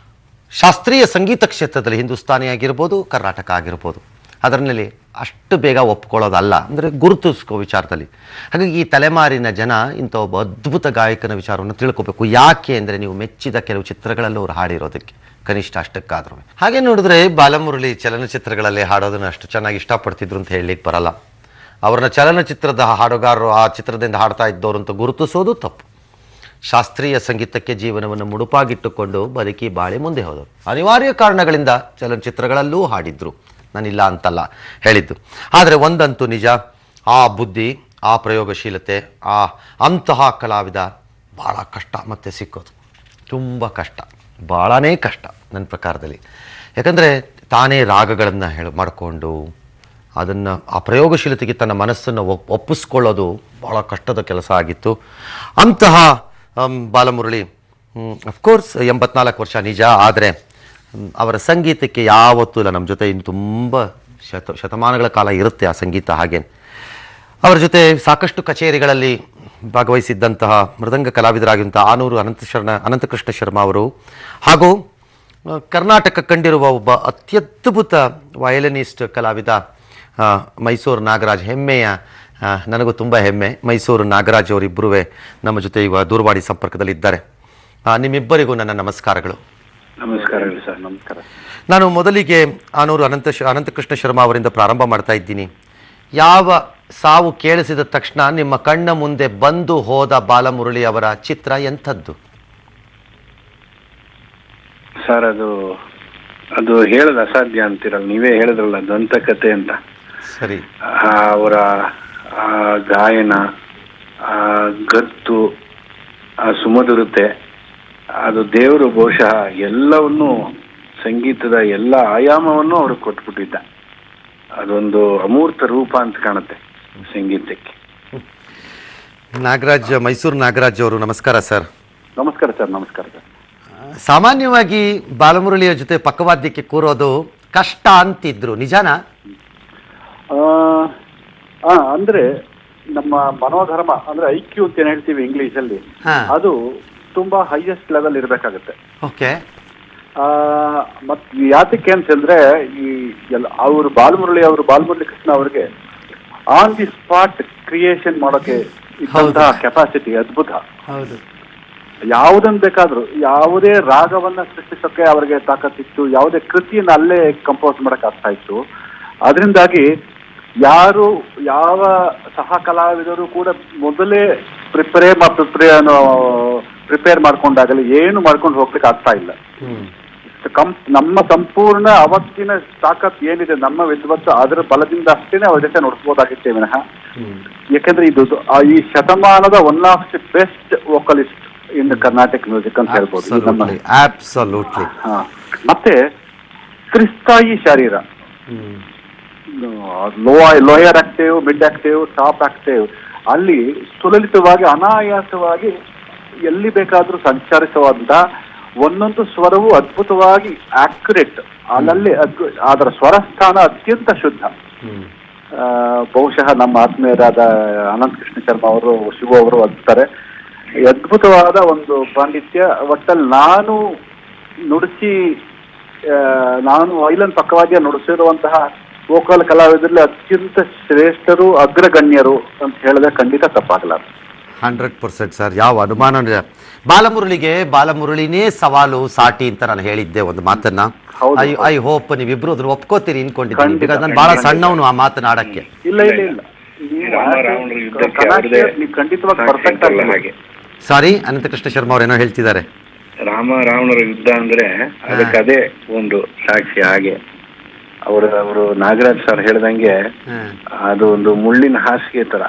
ಶಾಸ್ತ್ರೀಯ ಸಂಗೀತ ಕ್ಷೇತ್ರದಲ್ಲಿ ಹಿಂದೂಸ್ತಾನಿ ಆಗಿರ್ಬೋದು, ಕರ್ನಾಟಕ ಆಗಿರ್ಬೋದು, ಅದರಲ್ಲಿ ಅಷ್ಟು ಬೇಗ ಒಪ್ಕೊಳ್ಳೋದಲ್ಲ, ಅಂದರೆ ಗುರುತಿಸ್ಕೋ ವಿಚಾರದಲ್ಲಿ. ಹಾಗಾಗಿ ಈ ತಲೆಮಾರಿನ ಜನ ಇಂಥ ಒಬ್ಬ ಅದ್ಭುತ ಗಾಯಕನ ವಿಚಾರವನ್ನು ತಿಳ್ಕೊಬೇಕು. ಯಾಕೆ ಅಂದರೆ ನೀವು ಮೆಚ್ಚಿದ ಕೆಲವು ಚಿತ್ರಗಳಲ್ಲೂ ಅವ್ರು ಹಾಡಿರೋದಕ್ಕೆ, ಕನಿಷ್ಠ ಅಷ್ಟಕ್ಕಾದ್ರೂ. ಹಾಗೆ ನೋಡಿದ್ರೆ ಬಾಲಮುರಳಿ ಚಲನಚಿತ್ರಗಳಲ್ಲಿ ಹಾಡೋದನ್ನು ಅಷ್ಟು ಚೆನ್ನಾಗಿ ಇಷ್ಟಪಡ್ತಿದ್ರು ಅಂತ ಹೇಳಲಿಕ್ಕೆ ಬರಲ್ಲ. ಅವ್ರನ್ನ ಚಲನಚಿತ್ರದ ಹಾಡುಗಾರರು, ಆ ಚಿತ್ರದಿಂದ ಹಾಡ್ತಾ ಇದ್ದವರು ಅಂತ ಗುರುತಿಸೋದು ತಪ್ಪು. ಶಾಸ್ತ್ರೀಯ ಸಂಗೀತಕ್ಕೆ ಜೀವನವನ್ನು ಮುಡುಪಾಗಿಟ್ಟುಕೊಂಡು ಬದುಕಿ ಬಾಳಿ ಮುಂದೆ ಹೋದರು. ಅನಿವಾರ್ಯ ಕಾರಣಗಳಿಂದ ಚಲನಚಿತ್ರಗಳಲ್ಲೂ ಹಾಡಿದ್ರು, ನಾನಿಲ್ಲ ಅಂತಲ್ಲ ಹೇಳಿದ್ದು. ಆದರೆ ಒಂದಂತೂ ನಿಜ, ಆ ಬುದ್ಧಿ, ಆ ಪ್ರಯೋಗಶೀಲತೆ, ಅಂತಹ ಕಲಾವಿದ ಭಾಳ ಕಷ್ಟ ಮತ್ತೆ ಸಿಕ್ಕೋದು. ತುಂಬ ಕಷ್ಟ, ಭಾಳನೇ ಕಷ್ಟ ನನ್ನ ಪ್ರಕಾರದಲ್ಲಿ. ಯಾಕಂದರೆ ತಾನೇ ರಾಗಗಳನ್ನು ಮಾಡಿಕೊಂಡು ಅದನ್ನು ಆ ಪ್ರಯೋಗಶೀಲತೆಗೆ ತನ್ನ ಮನಸ್ಸನ್ನು ಒಪ್ಪಿಸ್ಕೊಳ್ಳೋದು ಭಾಳ ಕಷ್ಟದ ಕೆಲಸ ಆಗಿತ್ತು. ಅಂತಹ ಬಾಲಮುರಳಿ ಅಫ್ಕೋರ್ಸ್ 84 ವರ್ಷ ನಿಜ, ಆದರೆ ಅವರ ಸಂಗೀತಕ್ಕೆ ಯಾವತ್ತೂ ಇಲ್ಲ, ನಮ್ಮ ಜೊತೆ ಇನ್ನು ತುಂಬ ಶತಮಾನಗಳ ಕಾಲ ಇರುತ್ತೆ ಆ ಸಂಗೀತ. ಹಾಗೆ ಅವರ ಜೊತೆ ಸಾಕಷ್ಟು ಕಚೇರಿಗಳಲ್ಲಿ ಭಾಗವಹಿಸಿದ್ದಂತಹ ಮೃದಂಗ ಕಲಾವಿದರಾಗಿದ್ದಂಥ ಆನೂರು ಅನಂತಕೃಷ್ಣ ಶರ್ಮಾ ಅವರು, ಹಾಗೂ ಕರ್ನಾಟಕ ಕಂಡಿರುವ ಒಬ್ಬ ಅತ್ಯದ್ಭುತ ವಯಲಿನಿಸ್ಟ್ ಕಲಾವಿದ ಮೈಸೂರು ನಾಗರಾಜ್. ಹೆಮ್ಮೆಯ, ನನಗೂ ತುಂಬ ಹೆಮ್ಮೆ, ಮೈಸೂರು ನಾಗರಾಜ್ ಅವರಿಬ್ಬರೂ ನಮ್ಮ ಜೊತೆ ಇವಾಗ ದೂರವಾಣಿ ಸಂಪರ್ಕದಲ್ಲಿದ್ದಾರೆ. ನಿಮ್ಮಿಬ್ಬರಿಗೂ ನನ್ನ ನಮಸ್ಕಾರಗಳು. ನಮಸ್ಕಾರಗಳು ಸರ್. ನಮಸ್ಕಾರ. ನಾನು ಮೊದಲಿಗೆ ಆನೂರು ಅನಂತಕೃಷ್ಣ ಶರ್ಮಾ ಅವರಿಂದ ಪ್ರಾರಂಭ ಮಾಡ್ತಾ ಇದ್ದೀನಿ. ಯಾವ ಸಾವು ಕೇಳಿಸಿದ ತಕ್ಷಣ ನಿಮ್ಮ ಕಣ್ಣ ಮುಂದೆ ಬಂದು ಹೋದ ಬಾಲಮುರಳಿ ಅವರ ಚಿತ್ರ ಎಂಥದ್ದು ಸರ್? ಅದು ಹೇಳೋದು ಅಸಾಧ್ಯ ಅಂತಿರಲ್ಲ, ನೀವೇ ಹೇಳಿದ್ರಲ್ಲ ದಂತಕತೆ ಅಂತ. ಸರಿ. ಅವರ ಗಾಯನ, ಗತ್ತು, ಆ ಸುಮಧುರತೆ, ಅದು ದೇವರು ಬಹುಶಃ ಎಲ್ಲವನ್ನೂ, ಸಂಗೀತದ ಎಲ್ಲ ಆಯಾಮವನ್ನು ಅವ್ರಿಗೆ ಕೊಟ್ಬಿಟ್ಟಿದ್ದ. ಅದೊಂದು ಅಮೂರ್ತ ರೂಪ ಅಂತ ಕಾಣುತ್ತೆ ಸಂಗೀತಕ್ಕೆ. ನಾಗರಾಜ್, ಮೈಸೂರು ನಾಗರಾಜ್ ಅವರು ನಮಸ್ಕಾರ ಸರ್. ನಮಸ್ಕಾರ ಸರ್. ನಮಸ್ಕಾರ ಸರ್. ಸಾಮಾನ್ಯವಾಗಿ ಬಾಲಮುರಳಿಯ ಜೊತೆ ಪಕ್ಕವಾದ್ಯಕ್ಕೆ ಕೂರೋದು ಕಷ್ಟ ಅಂತಿದ್ರು, ನಿಜಾನಾ? ಅಂದ್ರೆ ನಮ್ಮ ಮನೋಧರ್ಮ ಅಂದ್ರೆ ಐಕ್ಯೂ ಅಂತ ಏನ್ ಹೇಳ್ತೀವಿ ಇಂಗ್ಲಿಷ್ ಅಲ್ಲಿ, ಅದು ತುಂಬಾ ಹೈಯೆಸ್ಟ್ ಲೆವೆಲ್ ಇರ್ಬೇಕಾಗತ್ತೆ. ಓಕೆ. ಮತ್ ಯಾತಕ್ಕೆ ಅಂತಂದ್ರೆ ಈ ಅವರು ಬಾಲಮುರಳಿ ಕೃಷ್ಣ ಅವ್ರಿಗೆ ಆನ್ ದಿ ಸ್ಪಾಟ್ ಕ್ರಿಯೇಷನ್ ಮಾಡೋಕೆ ಇದ್ದಂತಹ ಕೆಪಾಸಿಟಿ ಅದ್ಭುತ. ಹೌದು. ಯಾವುದನ್ನ ಬೇಕಾದ್ರೂ, ಯಾವುದೇ ರಾಗವನ್ನ ಸೃಷ್ಟಿಸೋಕೆ ಅವ್ರಿಗೆ ತಾಕತ್ತಿತ್ತು, ಯಾವುದೇ ಕೃತಿಯನ್ನ ಅಲ್ಲೇ ಕಂಪೋಸ್ ಮಾಡಕ್ ಆಗ್ತಾ ಇತ್ತು. ಅದರಿಂದಾಗಿ ಯಾವ ಸಹ ಕಲಾವಿದರು ಕೂಡ ಮೊದಲೇ ಪ್ರಿಪೇರ್ ಮಾಡ್ಕೊಂಡಾಗಲಿ ಏನು ಮಾಡ್ಕೊಂಡು ಹೋಗ್ಲಿಕ್ಕೆ ಆಗ್ತಾ ಇಲ್ಲ. ನಮ್ಮ ಸಂಪೂರ್ಣ ಅವತ್ತಿನ ತಾಕತ್ ಏನಿದೆ, ನಮ್ಮ ವಿದ್ವತ್ತು, ಅದರ ಬಲದಿಂದ ಅಷ್ಟೇನೆ ಅವ್ರ ಜೊತೆ ನೋಡ್ಬೋದಾಗಿತ್ತೇ ವಿನಃ. ಯಾಕಂದ್ರೆ ಇದು ಈ ಶತಮಾನದ one of the best vocalist in Karnataka music ಅಂತ ಹೇಳ್ಬೋದು. ಮತ್ತೆ ತ್ರಿಸ್ಥಾಯಿ ಶರೀರ, lower octave, mid octave, top octave, ಅಲ್ಲಿ ಸುಲಲಿತವಾಗಿ ಅನಾಯಾಸವಾಗಿ ಎಲ್ಲಿ ಬೇಕಾದ್ರೂ ಸಂಚರಿಸುವಂತ ಒಂದೊಂದು ಸ್ವರವು ಅದ್ಭುತವಾಗಿ ಆಕ್ಯುರೇಟ್, ಅಲ್ಲಲ್ಲಿ ಅದರ ಸ್ವರಸ್ಥಾನ ಅತ್ಯಂತ ಶುದ್ಧ. ಬಹುಶಃ ನಮ್ಮ ಆತ್ಮೀಯರಾದ ಅನಂತ ಕೃಷ್ಣ ಶರ್ಮಾ ಅವರು, ಶಿವ ಅವರು ಅಂತಾರೆ, ಅದ್ಭುತವಾದ ಒಂದು ಪಾಂಡಿತ್ಯ. ಒಟ್ಟಲ್ಲಿ ನಾನು ವೈಲನ್ ಪಕ್ಕವಾದ್ಯ ನುಡಿಸಿರುವಂತಹ ವೋಕಲ್ ಕಲಾವಿದರಲ್ಲಿ ಅತ್ಯಂತ ಶ್ರೇಷ್ಠರು, ಅಗ್ರಗಣ್ಯರು ಅಂತ ಹೇಳಿದ್ರೆ ಖಂಡಿತ ತಪ್ಪಾಗಲಾರ. 100% ಸರ್, ಯಾವ ಅನುಮಾನ ಇಲ್ಲ. ಬಾಲಮುರಳಿನೇ ಸವಾಲು, ಸಾಟಿ ಅಂತ ನಾನು ಹೇಳಿದ್ದೆ ಒಂದು ಮಾತನ್ನ. ಐ ಹೋಪ್ ನೀವಿಬ್ರು ಅದ್ರ ಒಪ್ಕೋತೀರಿ ಅನ್ಕೊಂಡಿದ್ದೀನಿ. ಬಿಕಾಸ್ ನಾನು ಬಹಳ ಸಣ್ಣವನು ಆ ಮಾತನ್ನ ಆಡಕ್ಕೆ. ಇಲ್ಲ ಸಾರಿ, ಅನಂತಕೃಷ್ಣ ಶರ್ಮಾ ಅವ್ರೇನೋ ಹೇಳ್ತಿದ್ದಾರೆ. ರಾಮ ರಾವಣರ ಯುದ್ಧ ಅಂದ್ರೆ ಅದಕ್ಕೆ ಅದೇ ಒಂದು ಸಾಕ್ಷಿ. ಹಾಗೆ ಅವರು ನಾಗರಾಜ್ ಸರ್ ಹೇಳ್ದಂಗೆ ಅದು ಒಂದು ಮುಳ್ಳಿನ ಹಾಸಿಗೆ ತರ.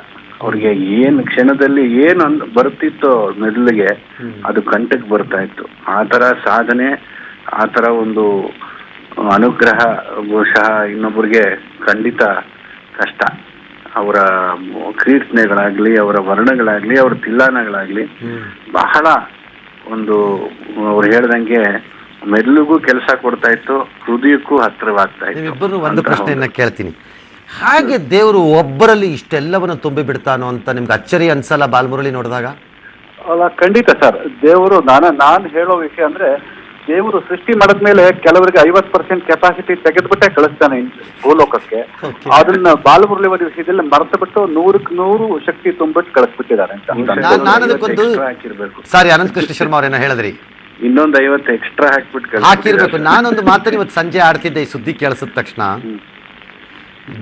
ಅವ್ರಿಗೆ ಏನ್ ಕ್ಷಣದಲ್ಲಿ ಏನು ಬರ್ತಿತ್ತೋ ಮೆದುಳಿಗೆ ಅದು ಕಂಠಕ್ಕೆ ಬರ್ತಾ ಇತ್ತು. ಆ ತರ ಸಾಧನೆ, ಆ ತರ ಒಂದು ಅನುಗ್ರಹ ಬಹುಶಃ ಇನ್ನೊಬ್ಬರಿಗೆ ಖಂಡಿತ ಕಷ್ಟ. ಅವರ ಕೀರ್ತನೆಗಳಾಗ್ಲಿ, ಅವರ ವರ್ಣಗಳಾಗ್ಲಿ, ಅವರ ತಿಲ್ಲಾನಗಳಾಗ್ಲಿ ಬಹಳ ಒಂದು ಅವ್ರು ಹೇಳ್ದಂಗೆ ಮೆದುಳಿಗೂ ಕೆಲಸ ಕೊಡ್ತಾ ಇತ್ತು, ಹೃದಯಕ್ಕೂ ಹತ್ತಿರವಾಗ್ತಾ ಇತ್ತು. ನೀವಿಬ್ಬರು ಒಂದು ಪ್ರಶ್ನೆಯನ್ನ ಕೇಳ್ತೀನಿ, ಹಾಗೆ ದೇವರು ಒಬ್ಬರಲ್ಲಿ ಇಷ್ಟೆಲ್ಲವನ್ನು ತುಂಬಿ ಬಿಡ್ತಾನೋ ಅಂತ ನಿಮ್ಗೆ ಅಚ್ಚರಿ ಅನ್ಸಲ್ಲ ಬಾಲಮುರಳಿ ನೋಡಿದಾಗ? ಅಲ್ಲ, ಖಂಡಿತ ಸರ್. ದೇವರು ನಾನು ಹೇಳೋ ವಿಷಯ ಅಂದ್ರೆ, ದೇವರು ಸೃಷ್ಟಿ ಮಾಡಿದ್ಮೇಲೆ ಕೆಲವರಿಗೆ 50% ಕೆಪಾಸಿಟಿ ತೆಗೆದ್ಬಿಟ್ಟೆ ಕಳಿಸ್ತಾನೆ ಭೂಲೋಕಕ್ಕೆ. ಅದನ್ನ ಬಾಲಮುರಳಿ ವಿಷಯದಲ್ಲಿ ಮರೆತು ಬಿಟ್ಟು 100% ಶಕ್ತಿ ತುಂಬಿಟ್ಟು ಕಳಿಸ್ಬಿಟ್ಟಿದ್ದಾರೆ ಅಂತ. ಸಾರಿ, ಅನಂತ ಕೃಷ್ಣ ಶರ್ಮಾ ಅವ್ರೇನೋ ಹೇಳಿದ್ರಿ, ಇನ್ನೊಂದು 50 ಎಕ್ಸ್ಟ್ರಾ ಹಾಕಿರ್ಬೇಕು. ನಾನೊಂದು ಮಾತನ್ನು ಇವತ್ತು ಸಂಜೆ ಆಡ್ತಿದ್ದೆ, ಈ ಸುದ್ದಿ ಕೇಳಿಸಿದ ತಕ್ಷಣ.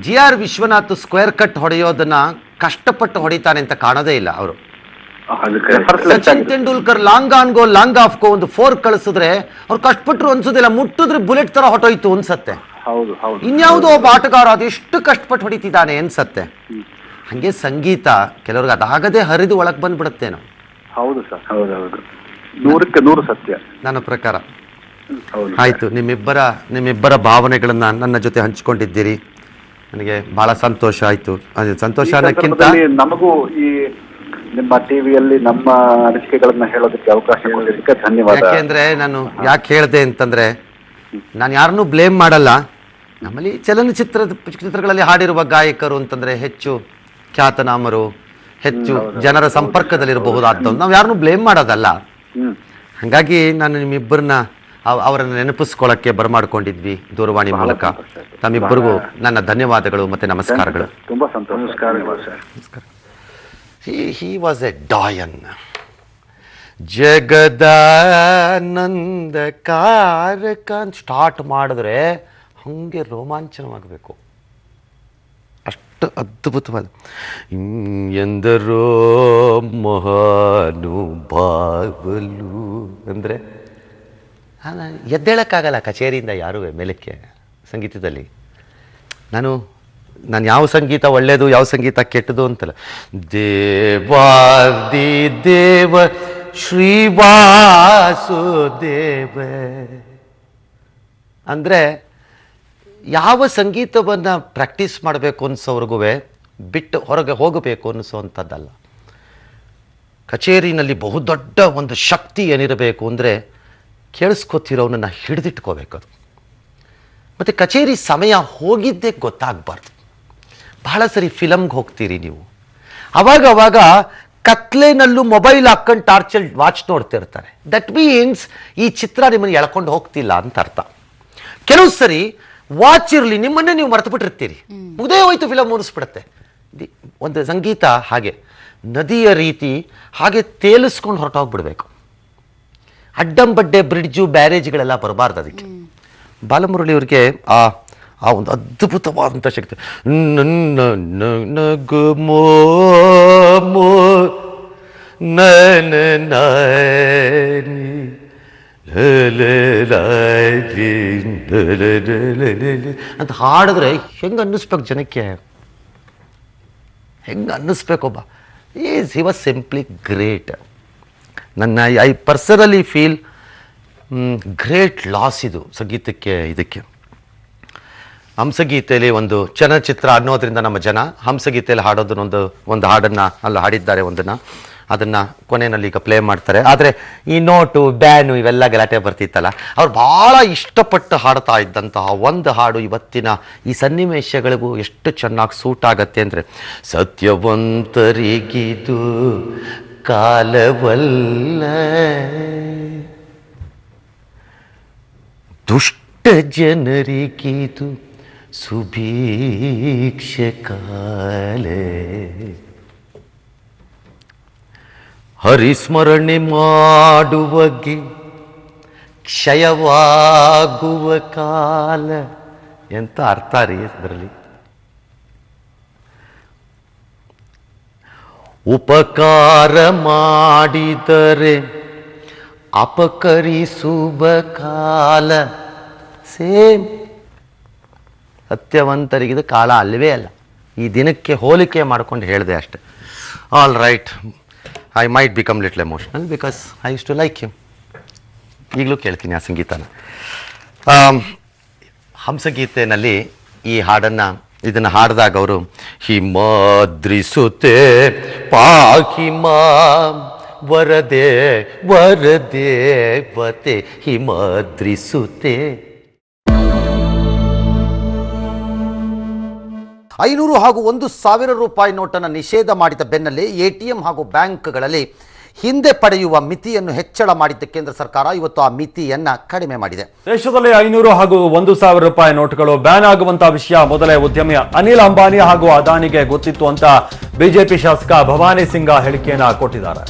GR ವಿಶ್ವನಾಥ್ ಸ್ಕ್ವೇರ್ ಕಟ್ ಹೊಡೆಯೋದನ್ನ ಕಷ್ಟಪಟ್ಟು ಹೊಡಿತಾನೆ ಅಂತ ಕಾಣೋದೇ ಇಲ್ಲ ಅವರು. Sachin Tendulkar long on go long off go ಒಂದು 4 ಕಳಿಸಿದ್ರೆ ಅವ್ರು ಕಷ್ಟಪಟ್ಟರು ಅನ್ಸೋದಿಲ್ಲ, ಮುಟ್ಟಿದ್ರೆ ಬುಲೆಟ್ ತರ ಹೊಟ್ಟೋಯ್ತು ಅನ್ಸತ್ತೆ. ಇನ್ಯಾವುದೋ ಒಬ್ಬ ಆಟಗಾರ ಅದೆಷ್ಟು ಕಷ್ಟಪಟ್ಟು ಹೊಡಿತಿದ್ದಾನೆ ಅನ್ಸತ್ತೆ. ಹಂಗೆ ಸಂಗೀತ ಕೆಲವ್ರಿಗೆ ಅದಾಗದೆ ಹರಿದು ಒಳಗ್ ಬಂದ್ಬಿಡುತ್ತೇನೋ. ಹೌದು ಸರ್, ಹೌದೌದು, 100ಕ್ಕೆ 100 ಸತ್ಯ ನನ್ನ ಪ್ರಕಾರ. ಆಯ್ತು, ನಿಮ್ಮಿಬ್ಬರ ಭಾವನೆಗಳನ್ನ ನನ್ನ ಜೊತೆ ಹಂಚಿಕೊಂಡಿದ್ದೀರಿ, ನನಗೆ ಬಹಳ ಸಂತೋಷ ಆಯ್ತು. ಸಂತೋಷ ಅನ್ನಕ್ಕಿಂತ ನಮಗೂ ಈ ನಿಮ್ಮ ಟಿವಿಯಲ್ಲಿ ನಮ್ಮ ಅನಿಸಿಕೆಗಳನ್ನ ಹೇಳೋದಕ್ಕೆ ಅವಕಾಶ ಕೊಡೋದಕ್ಕೆ ಧನ್ಯವಾದ. ಯಾಕೆಂದ್ರೆ ನಾನು ಯಾಕೆ ಹೇಳಿದೆ ಅಂತಂದ್ರೆ, ನಾನು ಯಾರನ್ನೂ ಬ್ಲೇಮ್ ಮಾಡಲ್ಲ. ನಮ್ಮಲ್ಲಿ ಚಿತ್ರಗಳಲ್ಲಿ ಹಾಡಿರುವ ಗಾಯಕರು ಅಂತಂದ್ರೆ ಹೆಚ್ಚು ಖ್ಯಾತನಾಮರು, ಹೆಚ್ಚು ಜನರ ಸಂಪರ್ಕದಲ್ಲಿರಬಹುದಾದದ್ದು, ನಾವು ಯಾರನ್ನೂ ಬ್ಲೇಮ್ ಮಾಡೋದಲ್ಲ. ಹಾಗಾಗಿ ನಾನು ನಿಮ್ಮಿಬ್ಬರನ್ನ ಅವರನ್ನು ನೆನಪಿಸ್ಕೊಳ್ಳಕ್ಕೆ ಬರಮಾಡ್ಕೊಂಡಿದ್ವಿ ದೂರವಾಣಿ ಮೂಲಕ. ತಮ್ಮಿಬ್ಬರಿಗೂ ನನ್ನ ಧನ್ಯವಾದಗಳು ಮತ್ತೆ ನಮಸ್ಕಾರಗಳು. ತುಂಬಾ ಸಂತೋಷ. ನಮಸ್ಕಾರ. He was a doyen. Jagadananda ಕಾರಕ ಸ್ಟಾರ್ಟ್ ಮಾಡಿದ್ರೆ ಹಂಗೆ ರೋಮಾಂಚನವಾಗಬೇಕು, ಅಷ್ಟು ಅದ್ಭುತವಾದ. ಎಂದರೋ ಮಹಾನುಭಾವಲು ಅಂದರೆ ಎದ್ದೇಳಕ್ಕಾಗಲ್ಲ ಕಚೇರಿಯಿಂದ ಯಾರೂ ಮೇಲಕ್ಕೆ ಸಂಗೀತದಲ್ಲಿ. ನಾನು ಯಾವ ಸಂಗೀತ ಒಳ್ಳೆಯದು ಯಾವ ಸಂಗೀತ ಕೆಟ್ಟದು ಅಂತಲ್ಲ. ದೇವಾದಿ ದೇವ ಶ್ರೀವಾಸುದೇವ. ಅಂದರೆ ಯಾವ ಸಂಗೀತವನ್ನು ಪ್ರಾಕ್ಟೀಸ್ ಮಾಡಬೇಕು ಅನಿಸೋವ್ರಿಗೂ ಬಿಟ್ಟು ಹೊರಗೆ ಹೋಗಬೇಕು ಅನಿಸೋವಂಥದ್ದಲ್ಲ. ಕಚೇರಿನಲ್ಲಿ ಬಹುದೊಡ್ಡ ಒಂದು ಶಕ್ತಿ ಏನಿರಬೇಕು ಅಂದರೆ ಕೇಳಿಸ್ಕೊತಿರೋನನ್ನು ಹಿಡಿದಿಟ್ಕೋಬೇಕು ಅದು. ಮತ್ತು ಕಚೇರಿ ಸಮಯ ಹೋಗಿದ್ದೇ ಗೊತ್ತಾಗಬಾರ್ದು. ಬಹಳ ಸರಿ ಫಿಲಮ್ಗೆ ಹೋಗ್ತೀರಿ ನೀವು, ಅವಾಗ ಕತ್ಲೆನಲ್ಲೂ ಮೊಬೈಲ್ ಹಾಕ್ಕೊಂಡು ಟಾರ್ಚಲ್ಲಿ ವಾಚ್ ನೋಡ್ತಿರ್ತಾರೆ. ದಟ್ ಮೀನ್ಸ್ ಈ ಚಿತ್ರ ನಿಮ್ಮನ್ನು ಎಳ್ಕೊಂಡು ಹೋಗ್ತಿಲ್ಲ ಅಂತ ಅರ್ಥ. ಕೆಲವು ಸರಿ ವಾಚ್ ಇರಲಿ, ನಿಮ್ಮನ್ನೇ ನೀವು ಮರೆತು ಬಿಟ್ಟಿರ್ತೀರಿ, ಮುಗ್ದೇ ಹೋಯ್ತು, ಫಿಲಮ್ ಮುಗಿಸ್ಬಿಡುತ್ತೆ. ಒಂದು ಸಂಗೀತ ಹಾಗೆ ನದಿಯ ರೀತಿ ಹಾಗೆ ತೇಲಿಸ್ಕೊಂಡು ಹೊರಟೋಗ್ಬಿಡ್ಬೇಕು. ಅಡ್ಡಂಬಡ್ಡೆ ಬ್ರಿಡ್ಜು ಬ್ಯಾರೇಜ್ಗಳೆಲ್ಲ ಬರಬಾರ್ದು. ಅದಕ್ಕೆ ಬಾಲಮುರಳಿಯವ್ರಿಗೆ ಆ ಒಂದು ಅದ್ಭುತವಾದಂಥ ಶಕ್ತಿ. ಅಂತ ಹಾಡಿದ್ರೆ ಹೆಂಗೆ ಅನ್ನಿಸ್ಬೇಕು ಜನಕ್ಕೆ, ಹೆಂಗೆ ಅನ್ನಿಸ್ಬೇಕೊಬ್ಬ. He was simply great. I personally feel great loss ಇದು ಸಂಗೀತಕ್ಕೆ. ಇದಕ್ಕೆ ಹಂಸಗೀತೆಯಲ್ಲಿ ಒಂದು ಚಲನಚಿತ್ರ ಅನ್ನೋದ್ರಿಂದ ನಮ್ಮ ಜನ ಹಂಸಗೀತೆಯಲ್ಲಿ ಹಾಡೋದನ್ನೊಂದು ಹಾಡನ್ನು ಅಲ್ಲಿ ಹಾಡಿದ್ದಾರೆ ಒಂದನ್ನು, ಅದನ್ನು ಕೊನೆಯಲ್ಲಿ ಈಗ ಪ್ಲೇ ಮಾಡ್ತಾರೆ. ಆದರೆ ಈ ನೋಟು ಬ್ಯಾನು ಇವೆಲ್ಲ ಗಲಾಟೆ ಬರ್ತಿತ್ತಲ್ಲ, ಅವ್ರು ಭಾಳ ಇಷ್ಟಪಟ್ಟು ಹಾಡ್ತಾ ಇದ್ದಂತಹ ಒಂದು ಹಾಡು ಇವತ್ತಿನ ಈ ಸನ್ನಿವೇಶಗಳಿಗೂ ಎಷ್ಟು ಚೆನ್ನಾಗಿ ಸೂಟ್ ಆಗತ್ತೆ ಅಂದರೆ, ಸತ್ಯವಂತರಿಗಿದು ಕಾಲವಲ್ಲ, ದುಷ್ಟ ಜನರಿಗಿದು ಸುಭೀಕ್ಷ ಕಾಲ, ಹರಿಸ್ಮರಣೆ ಮಾಡುವಗೆ ಕ್ಷಯವಾಗುವ ಕಾಲ. ಎಂತ ಅರ್ಥ ರೀ ಅದರಲ್ಲಿ. ಉಪಕಾರ ಮಾಡಿದರೆ ಅಪಕರಿಸುವ ಕಾಲ. ಸೇಮ್. ಸತ್ಯವಂತರಿಗಿದು ಕಾಲ ಅಲ್ಲವೇ ಅಲ್ಲ. ಈ ದಿನಕ್ಕೆ ಹೋಲಿಕೆ ಮಾಡ್ಕೊಂಡು ಹೇಳಿದೆ ಅಷ್ಟೆ. All right, I might become little emotional because I use to like him. ಈಗಲೂ ಕೇಳ್ತೀನಿ ಆ ಸಂಗೀತನ. ಹಂಸಗೀತೆಯಲ್ಲಿ ಈ ಹಾಡನ್ನು ಇದನ್ನು ಹಾಡಿದಾಗ ಅವರು ಹಿಮಾದ್ರಿಸುತ್ತೆ ಪಾಹಿಮಾ ವರದೆ ವರದೇವತೆ ಹಿಮಾದ್ರಿಸುತ್ತೆ. 500 ಹಾಗೂ 1,000 ರೂಪಾಯಿ ನೋಟನ್ನು ನಿಷೇಧ ಮಾಡಿದ ಬೆನ್ನಲ್ಲೇ ATM ಹಾಗೂ ಬ್ಯಾಂಕ್ಗಳಲ್ಲಿ ಹಿಂದೆ ಪಡೆಯುವ ಮಿತಿಯನ್ನು ಹೆಚ್ಚಳ ಮಾಡಿದ್ದ ಕೇಂದ್ರ ಸರ್ಕಾರ ಇವತ್ತು ಆ ಮಿತಿಯನ್ನು ಕಡಿಮೆ ಮಾಡಿದೆ. ದೇಶದಲ್ಲಿ 500 ಹಾಗೂ 1,000 ರೂಪಾಯಿ ನೋಟುಗಳು ಬ್ಯಾನ್ ಆಗುವಂತಹ ವಿಷಯ ಮೊದಲೇ ಉದ್ಯಮಿ ಅನಿಲ್ ಅಂಬಾನಿ ಹಾಗೂ ಅದಾನಿಗೆ ಗೊತ್ತಿತ್ತು ಅಂತ ಬಿಜೆಪಿ ಶಾಸಕ ಭವಾನಿ ಸಿಂಗ್ ಹೇಳಿಕೆಯನ್ನ ಕೊಟ್ಟಿದ್ದಾರೆ.